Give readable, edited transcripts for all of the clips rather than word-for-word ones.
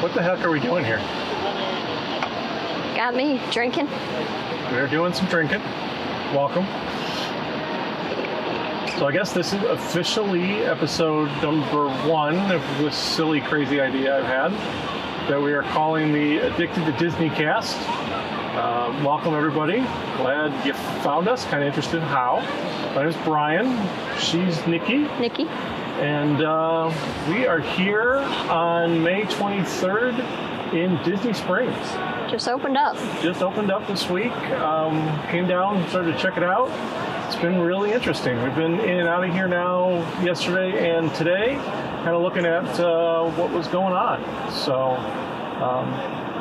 What the heck are we doing here? Got me drinking. We're doing some drinking. Welcome. So I guess this is officially episode number 1 of this silly, crazy idea I've had that we are calling the Addicted to Disney cast. Welcome, everybody. Glad you found us. Kind of interested in how. My name is Brian. She's Nikki. And we are here on May 23rd in Disney Springs. Just opened up. Just opened up this week. Came down, started to check it out. It's been really interesting. We've been in and out of here now yesterday and today, kind of looking at what was going on. So,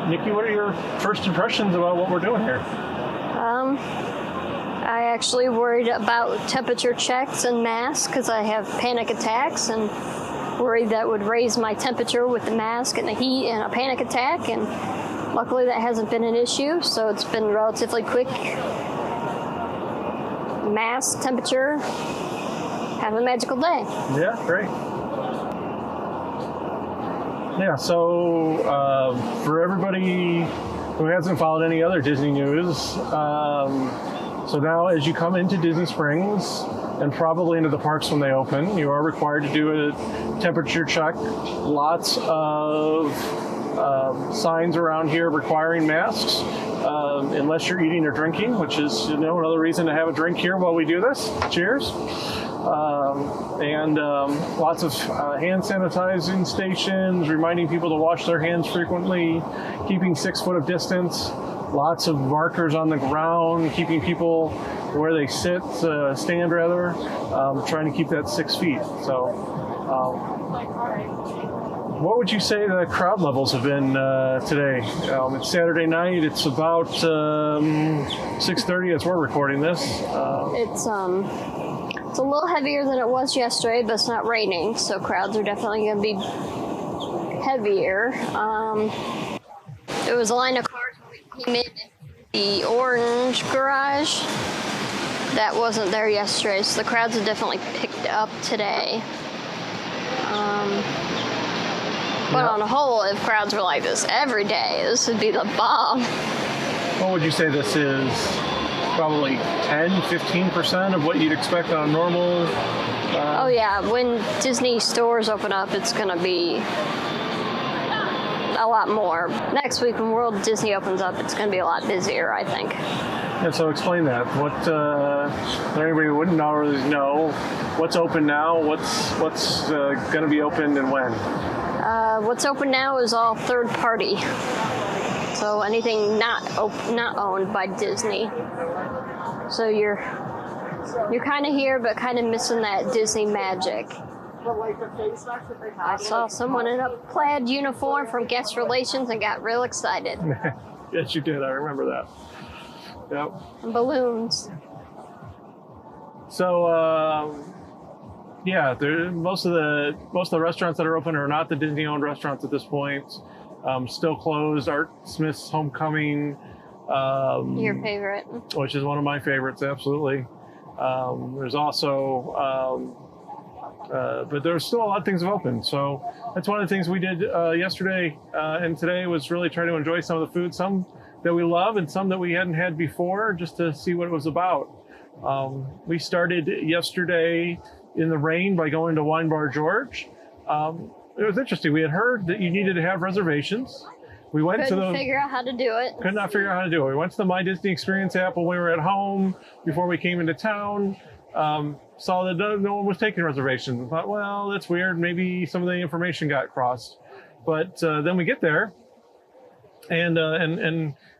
Nikki, what are your first impressions about what we're doing here? I actually worried about temperature checks and masks because I have panic attacks and worried that would raise my temperature with the mask and the heat and a panic attack. And luckily that hasn't been an issue, so it's been relatively quick. Mask, temperature, have a magical day. Yeah, great. Yeah, so for everybody who hasn't followed any other Disney news, so now as you come into Disney Springs and probably into the parks when they open, you are required to do a temperature check. Lots of signs around here requiring masks, unless you're eating or drinking, which is, another reason to have a drink here while we do this. Cheers. And lots of hand sanitizing stations, reminding people to wash their hands frequently, keeping 6 foot of distance, lots of markers on the ground, keeping people where they stand rather, trying to keep that 6 feet. So, what would you say the crowd levels have been today? It's Saturday night. It's about 6:30 as we're recording this. It's a little heavier than it was yesterday, but it's not raining, so crowds are definitely going to be heavier. There was a line of cars when we came in the orange garage. That wasn't there yesterday, so the crowds have definitely picked up today. But on the whole, if crowds were like this every day, this would be the bomb. What would you say this is? Probably 10-15% of what you'd expect on a normal. Oh yeah, when Disney stores open up, it's going to be a lot more. Next week when World Disney opens up, it's going to be a lot busier, I think. And so explain that. What anybody who wouldn't already know, what's open now? What's going to be opened and when? What's open now is all third party. So anything not owned by Disney. So you're kind of here, but kind of missing that Disney magic. I saw someone in a plaid uniform from Guest Relations and got real excited. Yes, you did. I remember that. Yep. And balloons. So, yeah, most of the restaurants that are open are not the Disney-owned restaurants at this point. Still closed. Art Smith's Homecoming. Your favorite. Which is one of my favorites, absolutely. There's also, but there's still a lot of things open. So that's one of the things we did yesterday and today was really try to enjoy some of the food, some that we love and some that we hadn't had before, just to see what it was about. We started yesterday in the rain by going to Wine Bar George. It was interesting. We had heard that you needed to have reservations. We went Couldn't figure out how to do it. Could not figure out how to do it. We went to the My Disney Experience app when we were at home before we came into town. Saw that no one was taking reservations. I thought, well, that's weird. Maybe some of the information got crossed. But then we get there, and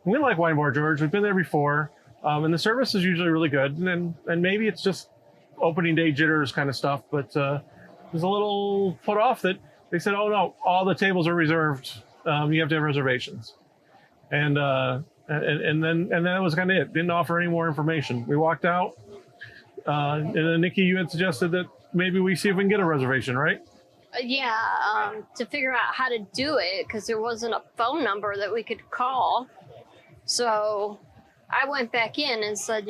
we like Wine Bar George. We've been there before, and the service is usually really good. And maybe it's just opening day jitters kind of stuff. But was a little put off that they said, oh no, all the tables are reserved. You have to have reservations, and then that was kind of it. Didn't offer any more information. We walked out, and then Nikki, you had suggested that maybe we see if we can get a reservation, right? Yeah, to figure out how to do it because there wasn't a phone number that we could call. So I went back in and said,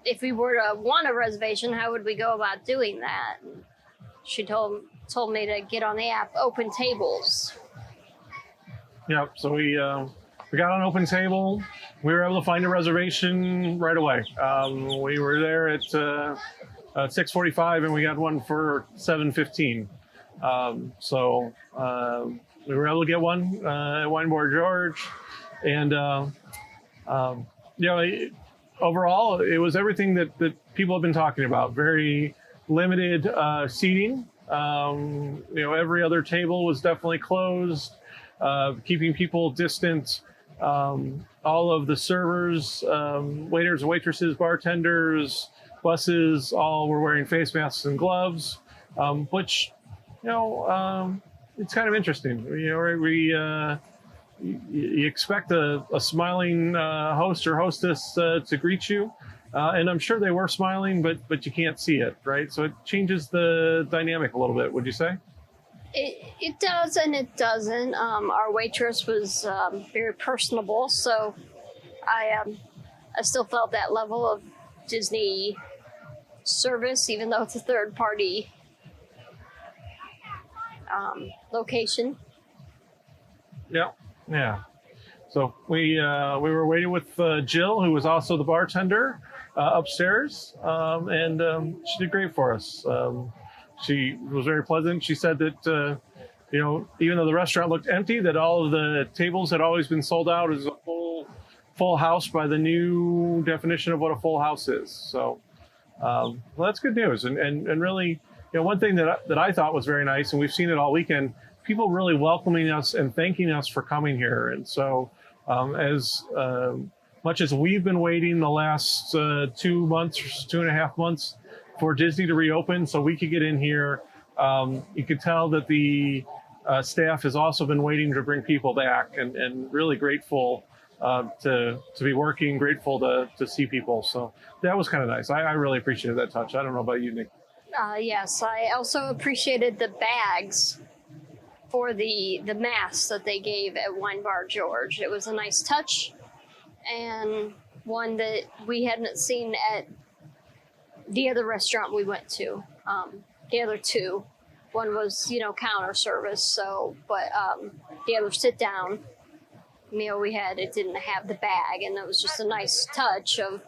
if we were to want a reservation, how would we go about doing that? And she told told me to get on the app Open Tables. Yep. So we got on Open Table. We were able to find a reservation right away. We were there at 6:45, and we got one for 7:15. So we were able to get one at Wine Bar George, and overall, it was everything that people have been talking about. Very limited seating. Every other table was definitely closed, keeping people distant. All of the servers, waiters, waitresses, bartenders, buses, all were wearing face masks and gloves, which, it's kind of interesting. You expect a smiling host or hostess to greet you, and I'm sure they were smiling, but you can't see it, right? So it changes the dynamic a little bit, would you say? It does and it doesn't. Our waitress was very personable, so I still felt that level of Disney service, even though it's a third party location. Yeah. So we were waiting with Jill, who was also the bartender upstairs, and she did great for us. She was very pleasant. She said that, even though the restaurant looked empty, that all of the tables had always been sold out as a full house by the new definition of what a full house is. So, well, that's good news. And really, one thing that I thought was very nice, and we've seen it all weekend, people really welcoming us and thanking us for coming here. And so, as much as we've been waiting the last 2.5 months, for Disney to reopen so we could get in here, you could tell that the staff has also been waiting to bring people back, and really grateful to be working, grateful to see people. So that was kind of nice. I really appreciated that touch. I don't know about you, Nick. Yes, I also appreciated the bags for the masks that they gave at Wine Bar George. It was a nice touch, and one that we hadn't seen at the other restaurant we went to. The other two, one was counter service, but the other sit down meal we had, it didn't have the bag, and it was just a nice touch of.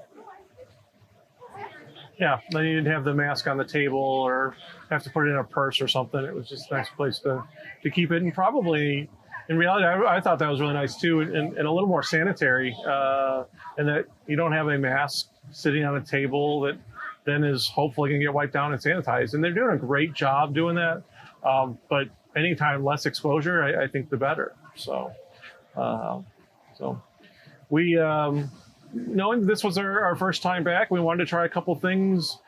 Yeah, then you didn't have the mask on the table or have to put it in a purse or something. It was just a nice place to keep it, and probably in reality, I thought that was really nice too, and a little more sanitary, and that you don't have a mask sitting on a table that then is hopefully going to get wiped down and sanitized. And they're doing a great job doing that. But anytime less exposure, I think the better. So we, knowing this was our first time back, we wanted to try a couple things,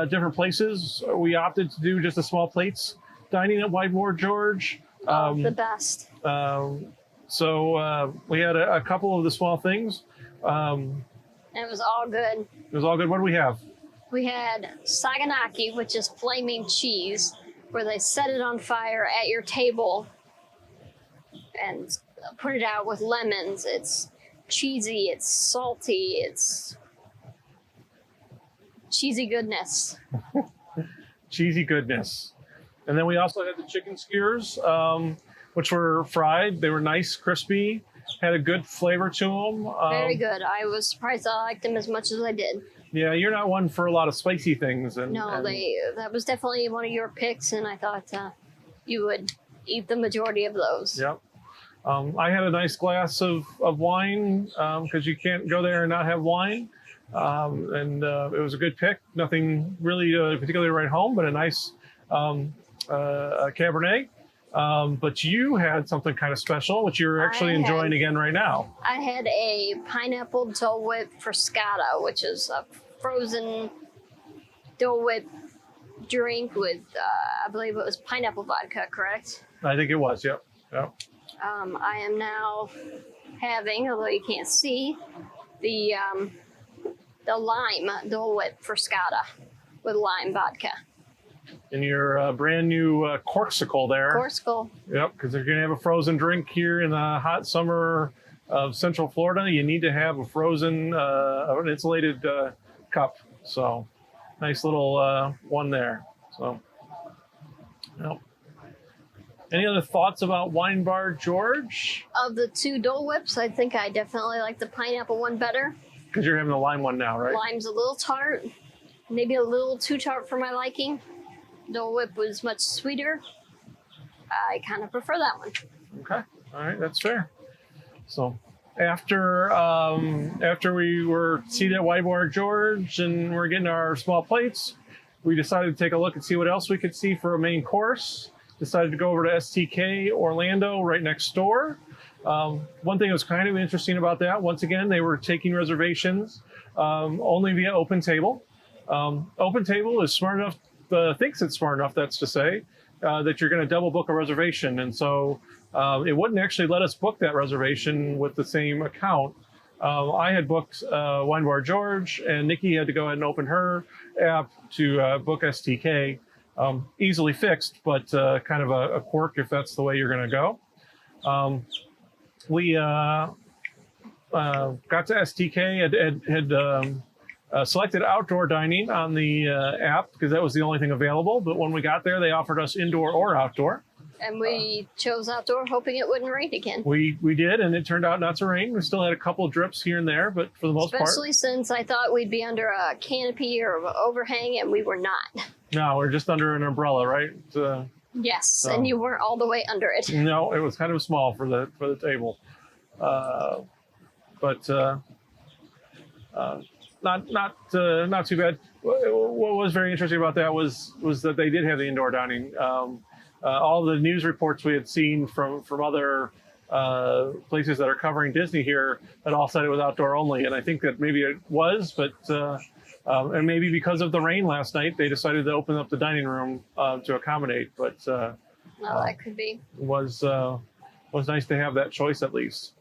different places. We opted to do just a small plates dining at Wine Bar George. The best. So we had a couple of the small things. And it was all good. It was all good. What do we have? We had saganaki, which is flaming cheese, where they set it on fire at your table and put it out with lemons. It's cheesy, it's salty, it's cheesy goodness. Cheesy goodness. And then we also had the chicken skewers, which were fried. They were nice, crispy, had a good flavor to them. Very good. I was surprised I liked them as much as I did. Yeah, you're not one for a lot of spicy things. That was definitely one of your picks, and I thought you would eat the majority of those. Yep. I had a nice glass of wine because you can't go there and not have wine. And it was a good pick. Nothing really particularly right home, but a nice Cabernet. But you had something kind of special, which you're actually enjoying again right now. I had a pineapple Dole Whip Frescata, which is a frozen Dole Whip drink with, I believe it was pineapple vodka, correct? I think it was, yep. I am now having, although you can't see, the lime Dole Whip Frescata with lime vodka. And your brand new Corksicle there. Corksicle. Yep, because if you're going to have a frozen drink here in the hot summer of Central Florida, you need to have a frozen, an insulated cup. So, nice little one there. So, yep. Any other thoughts about Wine Bar George? Of the two Dole Whips, I think I definitely like the pineapple one better. Because you're having the lime one now, right? Lime's a little tart, maybe a little too tart for my liking. Dole Whip was much sweeter. I kind of prefer that one. Okay, all right, that's fair. So after we were seated at Wine Bar George and we're getting our small plates, we decided to take a look and see what else we could see for a main course. Decided to go over to STK Orlando right next door. One thing that was kind of interesting about that, once again, they were taking reservations only via Open Table. Open Table is smart enough, thinks it's smart enough, that's to say, that you're going to double book a reservation. And so it wouldn't actually let us book that reservation with the same account. I had booked Wine Bar George, and Nikki had to go ahead and open her app to book STK. Easily fixed, but kind of a quirk if that's the way you're going to go. We got to STK, had selected outdoor dining on the app because that was the only thing available. But when we got there, they offered us indoor or outdoor. And we chose outdoor, hoping it wouldn't rain again. We did, and it turned out not to rain. We still had a couple of drips here and there, but for the most part. Especially since I thought we'd be under a canopy or an overhang, and we were not. No, we're just under an umbrella, right? Yes, and you weren't all the way under it. No, it was kind of small for the table, but not too bad. What was very interesting about that was that they did have the indoor dining. All the news reports we had seen from other places that are covering Disney here had all said it was outdoor only, and I think that maybe it was, but and maybe because of the rain last night, they decided to open up the dining room to accommodate. But that could be. Was nice to have that choice at least.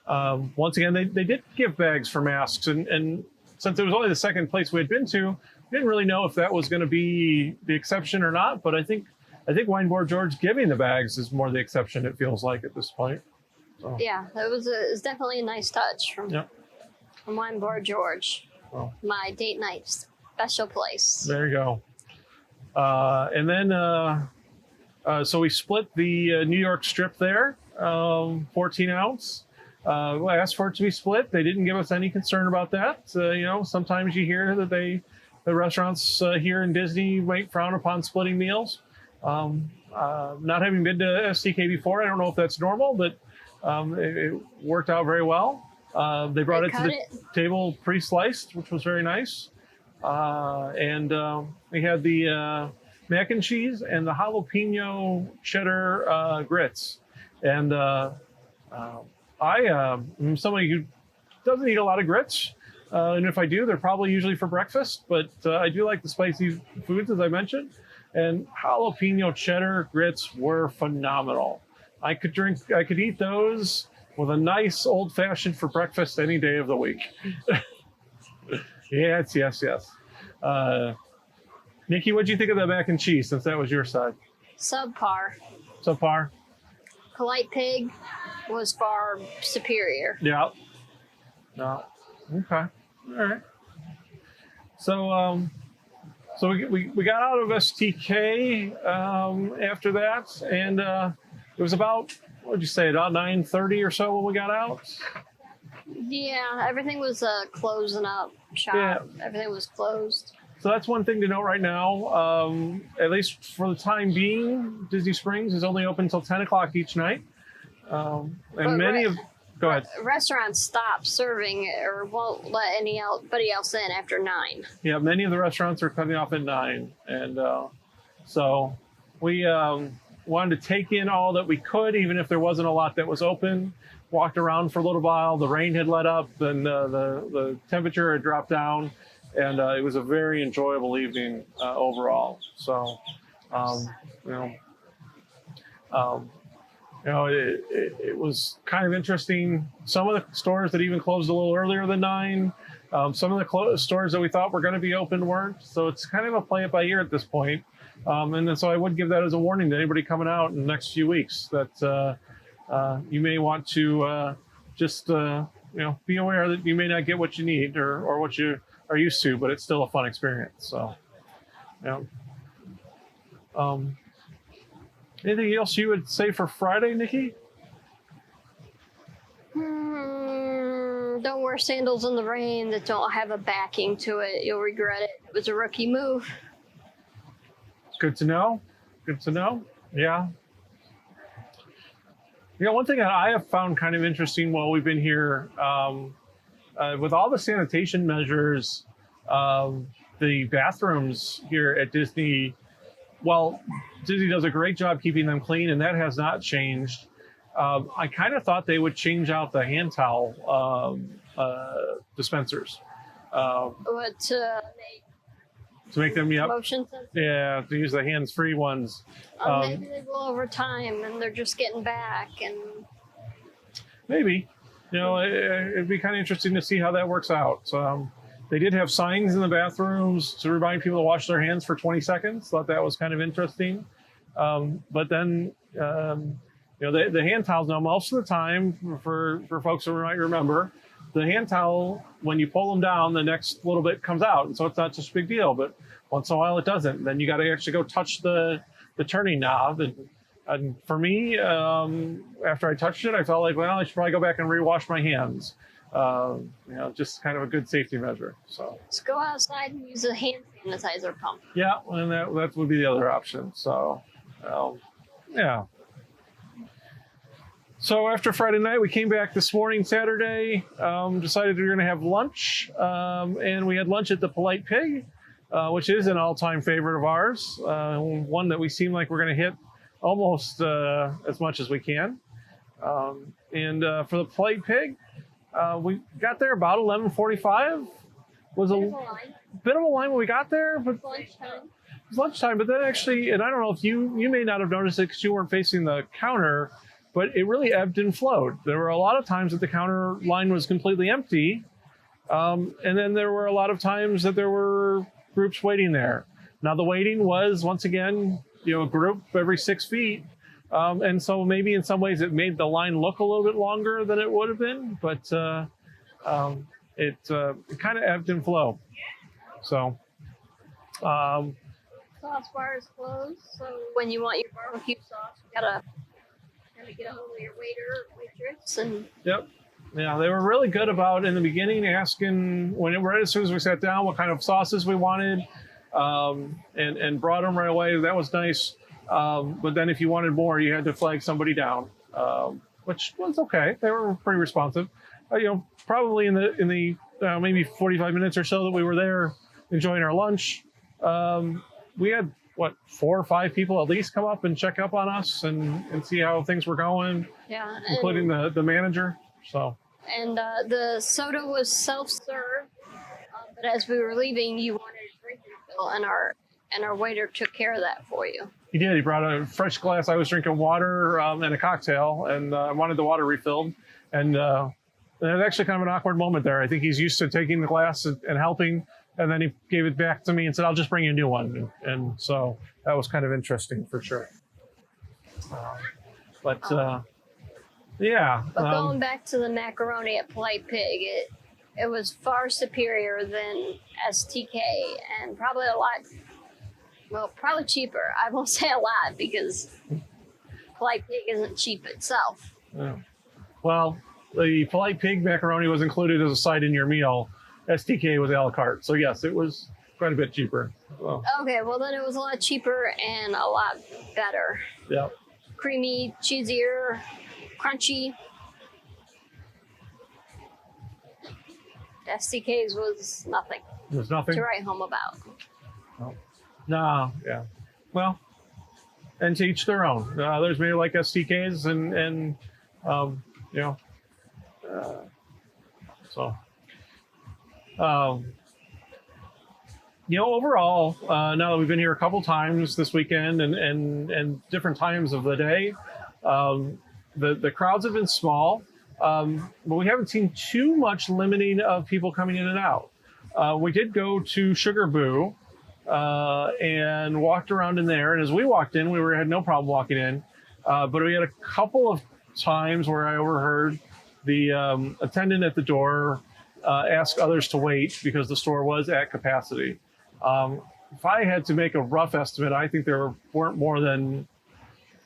Once again, they did give bags for masks, and since it was only the second place we had been to, we didn't really know if that was going to be the exception or not. But I think Wine Bar George giving the bags is more the exception. It feels like at this point. So. Yeah, it was definitely a nice touch from Wine Bar George, my date night special place. There you go. And then so we split the New York strip there, 14 ounce. I asked for it to be split. They didn't give us any concern about that. Sometimes you hear that the restaurants here in Disney might frown upon splitting meals. Not having been to STK before, I don't know if that's normal, but it worked out very well. They brought it to the table pre-sliced, which was very nice. And we had the mac and cheese and the jalapeno cheddar grits. And I am somebody who doesn't eat a lot of grits. And if I do, they're probably usually for breakfast. But I do like the spicy foods, as I mentioned. And jalapeno cheddar grits were phenomenal. I could eat those with a nice old-fashioned for breakfast any day of the week. Yes. Nikki, what do you think of the mac and cheese, since that was your side? Subpar. Polite Pig was far superior. Yeah. No. Okay. All right. So we got out of STK after that, and it was about, what did you say, about 9:30 or so when we got out? Yeah, everything was closing up shop. Yeah. Everything was closed. So that's one thing to note right now. At least for the time being, Disney Springs is only open until 10 o'clock each night. And go ahead. Restaurants stop serving or won't let anybody else in after 9. Yeah, many of the restaurants are cutting off at 9. And so we wanted to take in all that we could, even if there wasn't a lot that was open. Walked around for a little while. The rain had let up and the temperature had dropped down. And it was a very enjoyable evening overall. So, it was kind of interesting. Some of the stores that even closed a little earlier than 9. Some of the stores that we thought were going to be open weren't. So it's kind of a play it by ear at this point. And then, so I would give that as a warning to anybody coming out in the next few weeks that you may want to just be aware that you may not get what you need or what you are used to, but it's still a fun experience. So, Anything else you would say for Friday, Nikki? Don't wear sandals in the rain that don't have a backing to it. You'll regret it. It was a rookie move. Good to know. Good to know. Yeah. One thing that I have found kind of interesting while we've been here, with all the sanitation measures, the bathrooms here at Disney, well, Disney does a great job keeping them clean, and that has not changed. I kind of thought they would change out the hand towel dispensers. To make them, motion sensor? Yeah, to use the hands-free ones. Maybe they will over time, and they're just getting back. And maybe, it'd be kind of interesting to see how that works out. They did have signs in the bathrooms to remind people to wash their hands for 20 seconds. Thought that was kind of interesting. But then, the hand towels now, most of the time, for folks who might remember, the hand towel, when you pull them down, the next little bit comes out. And so it's not such a big deal. But once in a while, it doesn't. Then you got to actually go touch the turning knob. And for me, after I touched it, I felt like, well, I should probably go back and rewash my hands. Just kind of a good safety measure. So let's go outside and use a hand sanitizer pump. Yeah, and that would be the other option. So, yeah. So after Friday night, we came back this morning, Saturday, decided we were going to have lunch, and we had lunch at the Polite Pig, which is an all-time favorite of ours, one that we seem like we're going to hit almost as much as we can. And for the Polite Pig, we got there about 11:45. Was a bit of a line when we got there, but lunchtime. It was lunchtime. But then actually, and I don't know if you may not have noticed it because you weren't facing the counter, but it really ebbed and flowed. There were a lot of times that the counter line was completely empty, and then there were a lot of times that there were groups waiting there. Now the waiting was once again, a group every 6 feet. And so maybe in some ways it made the line look a little bit longer than it would have been, but it kind of ebbed and flowed. So, sauce bar is closed, so when you want your barbecue sauce, you gotta get a hold of your waiter, waitress, and yep. Yeah, they were really good about in the beginning asking right as soon as we sat down what kind of sauces we wanted, and brought them right away. That was nice. But then if you wanted more, you had to flag somebody down, which was okay. They were pretty responsive. Probably in the maybe 45 minutes or so that we were there enjoying our lunch, we had 4 or 5 people at least come up and check up on us and see how things were going. Yeah, including the manager. So. And the soda was self-serve, but as we were leaving, you wanted a drink refill, and our waiter took care of that for you. He did. He brought a fresh glass. I was drinking water and a cocktail, and I wanted the water refilled. And there was actually kind of an awkward moment there. I think he's used to taking the glass and helping, and then he gave it back to me and said, "I'll just bring you a new one." And so that was kind of interesting for sure. Yeah. But going back to the macaroni at Polite Pig, it was far superior than STK, and probably probably cheaper. I won't say a lot because Polite Pig isn't cheap itself. Yeah. Well, the Polite Pig macaroni was included as a side in your meal. STK was a la carte. So yes, it was quite a bit cheaper. So. Okay, well then it was a lot cheaper and a lot better. Yeah. Creamy, cheesier, crunchy. STK's was nothing. It was nothing to write home about. No, yeah. Well, and to each their own. There's maybe like STKs and overall, now that we've been here a couple times this weekend and different times of the day, the crowds have been small, but we haven't seen too much limiting of people coming in and out. We did go to SugarBoo and walked around in there, and as we walked in, we had no problem walking in, but we had a couple of times where I overheard the attendant at the door ask others to wait because the store was at capacity. If I had to make a rough estimate, I think there weren't more than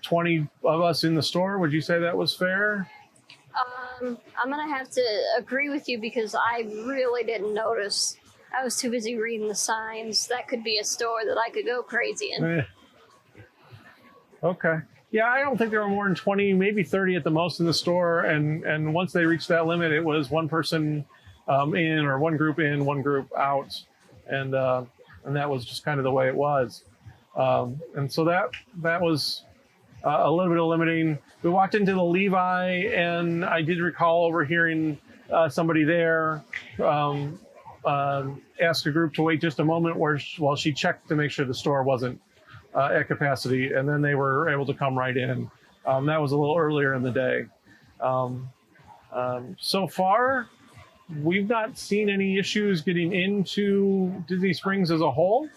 20 of us in the store. Would you say that was fair? I'm gonna have to agree with you because I really didn't notice. I was too busy reading the signs. That could be a store that I could go crazy in. Okay. Yeah, I don't think there were more than 20, maybe 30 at the most in the store. And once they reached that limit, it was one person in, or one group in, one group out. And that was just kind of the way it was. And so that was a little bit of limiting. We walked into the Levi, and I did recall overhearing somebody there ask a group to wait just a moment while she checked to make sure the store wasn't at capacity, and then they were able to come right in. That was a little earlier in the day. So far, we've not seen any issues getting into Disney Springs as a whole.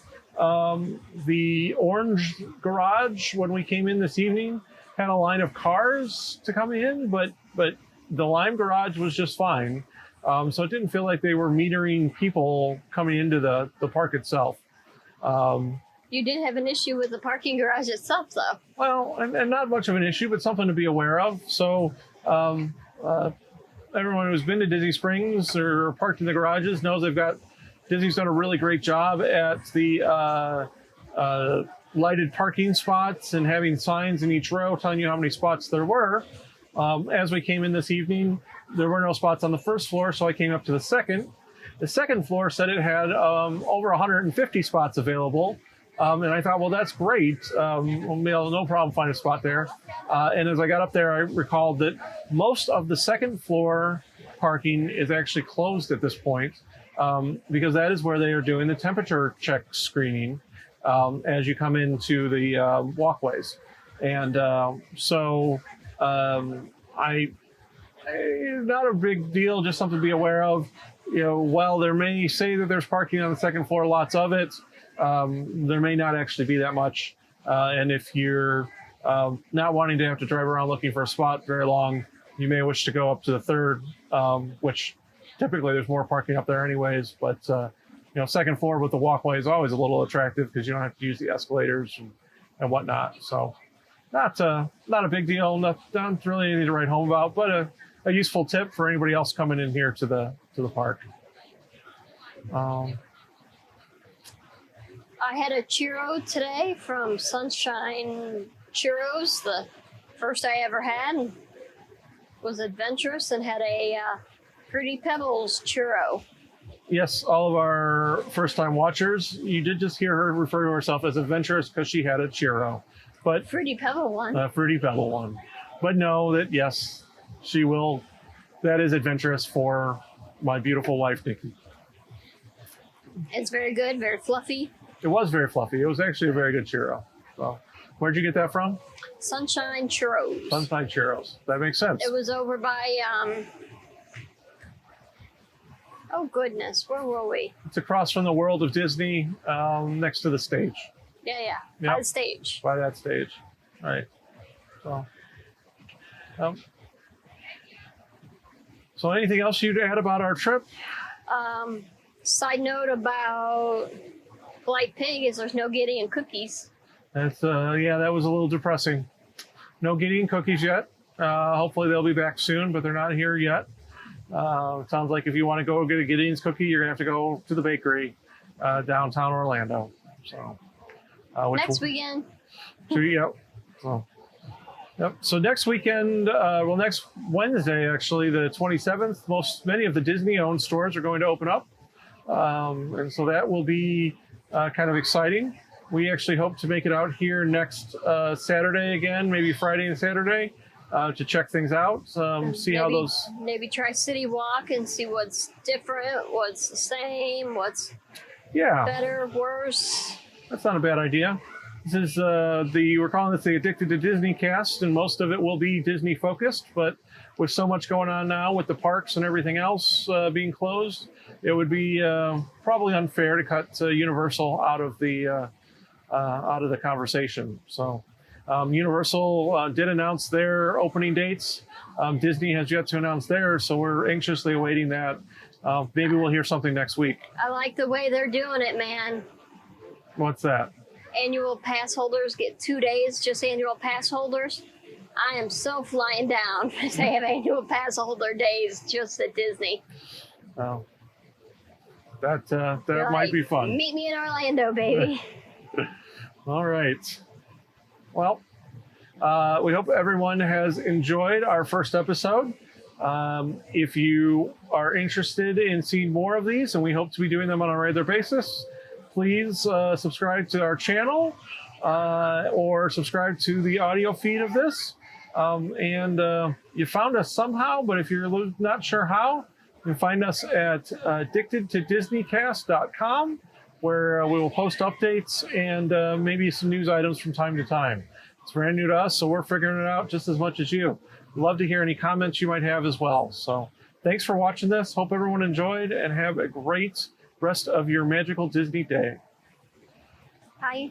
The orange garage, when we came in this evening, had a line of cars to come in, but the lime garage was just fine. So it didn't feel like they were metering people coming into the park itself. You did have an issue with the parking garage itself, though. Well, and not much of an issue, but something to be aware of. So everyone who's been to Disney Springs or parked in the garages knows Disney's done a really great job at the lighted parking spots and having signs in each row telling you how many spots there were. As we came in this evening, there were no spots on the first floor, so I came up to the second. The second floor said it had over 150 spots available. And I thought, well, that's great. We'll be able to no problem find a spot there. And as I got up there, I recalled that most of the second floor parking is actually closed at this point because that is where they are doing the temperature check screening as you come into the walkways. And not a big deal, just something to be aware of. While there may say that there's parking on the second floor, lots of it, there may not actually be that much. And if you're not wanting to have to drive around looking for a spot very long, you may wish to go up to the third, which typically there's more parking up there anyways. But, second floor with the walkway is always a little attractive because you don't have to use the escalators and whatnot. So not a big deal. Not really anything to write home about, but a useful tip for anybody else coming in here to the park. I had a churro today from Sunshine Churros. The first I ever had was adventurous and had a Fruity Pebbles churro. Yes, all of our first-time watchers, you did just hear her refer to herself as adventurous because she had a churro. But Fruity Pebble one. Fruity Pebble one. But know that, yes, she will. That is adventurous for my beautiful wife, Nikki. It's very good, very fluffy. It was very fluffy. It was actually a very good churro. So, where'd you get that from? Sunshine Churros. Sunshine Churros. That makes sense. It was over by, oh goodness, where were we? It's across from the World of Disney, next to the stage. Yeah. Yep. By the stage. By that stage. All right. So anything else you'd add about our trip? Side note about Blight Pig is there's no Gideon cookies. That's that was a little depressing. No Gideon cookies yet. Hopefully they'll be back soon, but they're not here yet. It sounds like if you want to go get a Gideon's cookie, you're gonna have to go to the bakery downtown Orlando. So next weekend. Yep. So next weekend, next Wednesday, actually, the 27th, many of the Disney-owned stores are going to open up. And so that will be kind of exciting. We actually hope to make it out here next Saturday again, maybe Friday and Saturday, to check things out, how those... Maybe try City Walk and see what's different, what's the same, what's better, worse. That's not a bad idea. This is we're calling this the Addicted to Disney cast, and most of it will be Disney focused, but with so much going on now with the parks and everything else being closed, it would be probably unfair to cut Universal out of the conversation. So Universal did announce their opening dates. Disney has yet to announce theirs, so we're anxiously awaiting that. Maybe we'll hear something next week. I like the way they're doing it, man. What's that? annual pass holders get 2 days, just annual pass holders. I am so flying down if they have annual pass holder days just at Disney. Oh, that You're might like, be fun. Meet me in Orlando, baby. All right. Well, we hope everyone has enjoyed our first episode. If you are interested in seeing more of these, and we hope to be doing them on a regular basis, please subscribe to our channel or subscribe to the audio feed of this. You found us somehow, but if you're not sure how, you can find us at addictedtodisneycast.com, where we will post updates and maybe some news items from time to time. It's brand new to us, so we're figuring it out just as much as you. Love to hear any comments you might have as well. So thanks for watching this. Hope everyone enjoyed, and have a great rest of your magical Disney day. Bye.